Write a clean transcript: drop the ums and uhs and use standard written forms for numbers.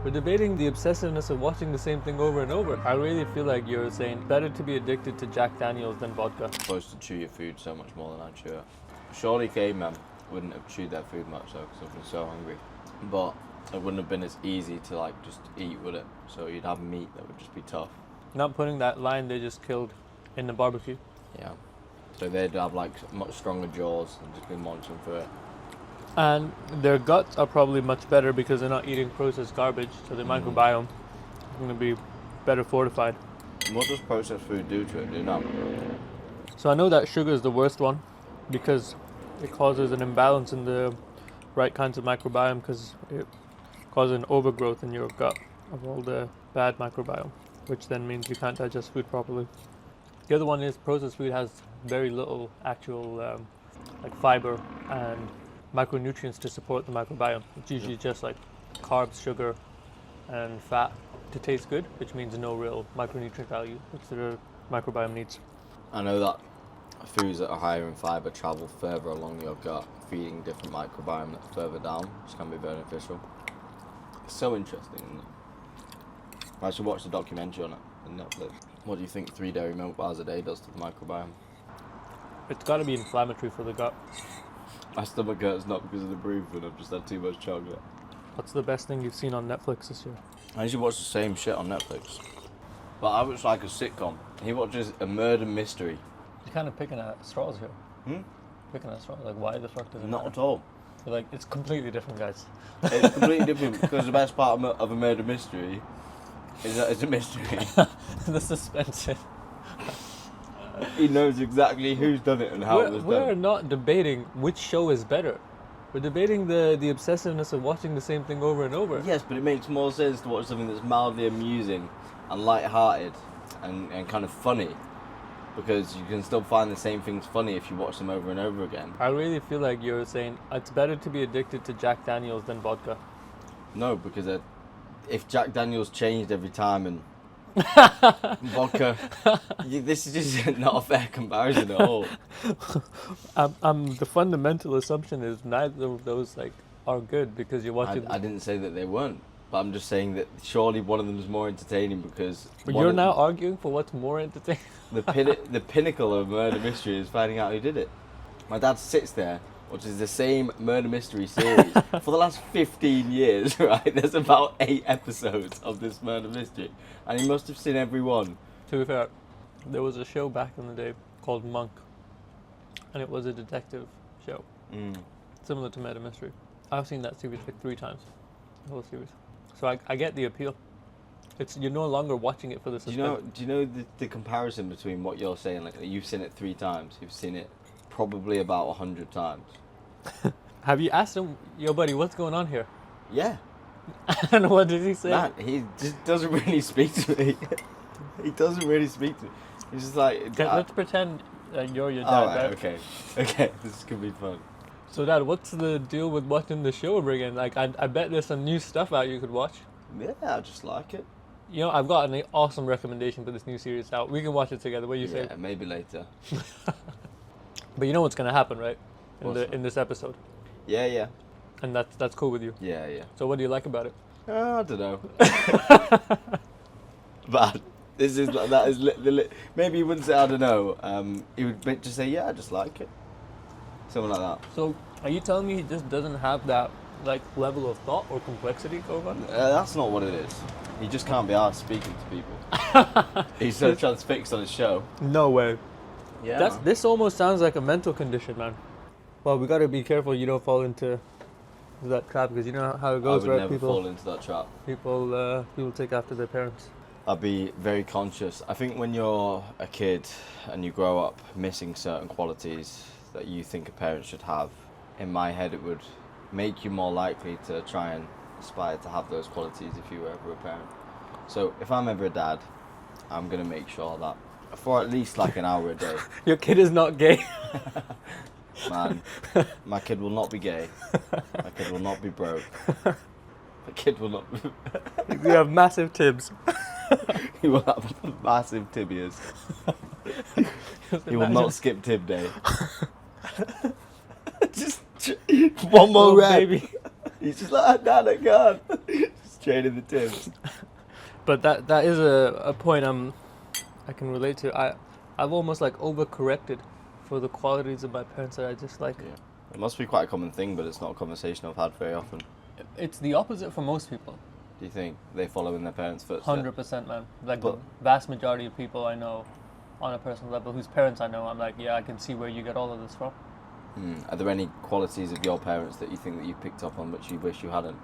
We're debating the obsessiveness of watching the same thing over and over. I really feel like you're saying better to be addicted to Jack Daniels than vodka. You're supposed to chew your food so much more than I chew it. Surely cavemen wouldn't have chewed their food much though, because they've been so hungry. But it wouldn't have been as easy to like just eat, would it? So you'd have meat that would just be tough. Not putting that lion they just killed in the barbecue. Yeah. So they'd have like much stronger jaws and just be munching through it. And their guts are probably much better because they're not eating processed garbage, so their microbiome is going to be better fortified. What does processed food do to it? Do you know? So I know that sugar is the worst one because it causes an imbalance in the right kinds of microbiome because it causes an overgrowth in your gut of all the bad microbiome, which then means you can't digest food properly. The other one is processed food has very little actual like fiber and micronutrients to support the microbiome. It's usually just like carbs, sugar, and fat to taste good, which means no real micronutrient value, which the microbiome needs. I know that foods that are higher in fibre travel further along your gut, feeding different microbiome that's further down, which can be beneficial. It's so interesting, isn't it? I should watch the documentary on it on Netflix. What do you think 3 dairy milk bars a day does to the microbiome? It's got to be inflammatory for the gut. My stomach hurts not because of the bereavement, I've just had too much chocolate. What's the best thing you've seen on Netflix this year? I usually watch the same shit on Netflix. But I watch like a sitcom. He watches a murder mystery. You're kind of picking at straws here. Picking at straws. Like, why the fuck does it Not matter? at all. You're like, it's completely different, guys. It's completely different because the best part of a murder mystery is that it's a mystery. The suspense. He knows exactly who's done it and how it was We're done. not debating which show is better. We're debating the obsessiveness of watching the same thing over and over. Yes, but it makes more sense to watch something that's mildly amusing and light-hearted and kind of funny, because you can still find the same things funny if you watch them over and over again. I really feel like you're saying it's better to be addicted to Jack Daniels than vodka. No, because if Jack Daniels changed every time and vodka, this is just not a fair comparison at all. The fundamental assumption is neither of those like are good because you're watching. I didn't say that they weren't, but I'm just saying that surely one of them is more entertaining because. But you're now arguing for what's more entertaining. The pinnacle of murder mystery is finding out who did it. My dad sits there, watches the same murder mystery series for the last 15 years, right? There's about 8 episodes of this murder mystery, and he must have seen every one. To be fair, there was a show back in the day called Monk, and it was a detective show, similar to Murder Mystery. I've seen that series like 3 times, the whole series. So I get the appeal. You're no longer watching it for the suspense. Do you know the comparison between what you're saying? Like you've seen it 3 times, you've seen it probably about 100 times. Have you asked him, yo buddy, what's going on here? Yeah. And what did he say? Man, he just doesn't really speak to me. He doesn't really speak to me. He's just like... Okay, let's pretend you're your dad, Alright, right? okay, this could be fun. So Dad, what's the deal with watching the show over again? Like, I bet there's some new stuff out you could watch. Yeah, I just like it. You know, I've got an awesome recommendation for this new series out. We can watch it together. What do you say? Yeah, maybe later. But you know what's going to happen, right? In this episode. Yeah. And that's cool with you. Yeah. So what do you like about it? I don't know. But this is that is maybe he wouldn't say I don't know. He would just say yeah, I just like it. Something like that. So are you telling me he just doesn't have that like level of thought or complexity going on? That's not what it is. He just can't be asked speaking to people. He's so transfixed on his show. No way. Yeah. This almost sounds like a mental condition, man. Well, we got to be careful you don't fall into that trap because you know how it goes, I would right? never fall into that trap. People take after their parents. I'd be very conscious. I think when you're a kid and you grow up missing certain qualities that you think a parent should have, in my head it would make you more likely to try and aspire to have those qualities if you were ever a parent. So if I'm ever a dad, I'm going to make sure that for at least like an hour a day. Your kid is not gay. Man, my kid will not be gay. My kid will not be broke. My kid will not be... You have massive tibs. He will have massive tibias. He will not skip tib day. Just one more rep. Baby. He's just like, Dad, I can't. Trading the tips. But that is a point I can relate to. I've almost like overcorrected for the qualities of my parents that I just like. Yeah. It must be quite a common thing, but it's not a conversation I've had very often. It's the opposite for most people. Do you think they follow in their parents' footsteps? 100%, man. Like the vast majority of people I know on a personal level, whose parents I know, I'm like, yeah, I can see where you get all of this from. Are there any qualities of your parents that you think that you picked up on which you wish you hadn't?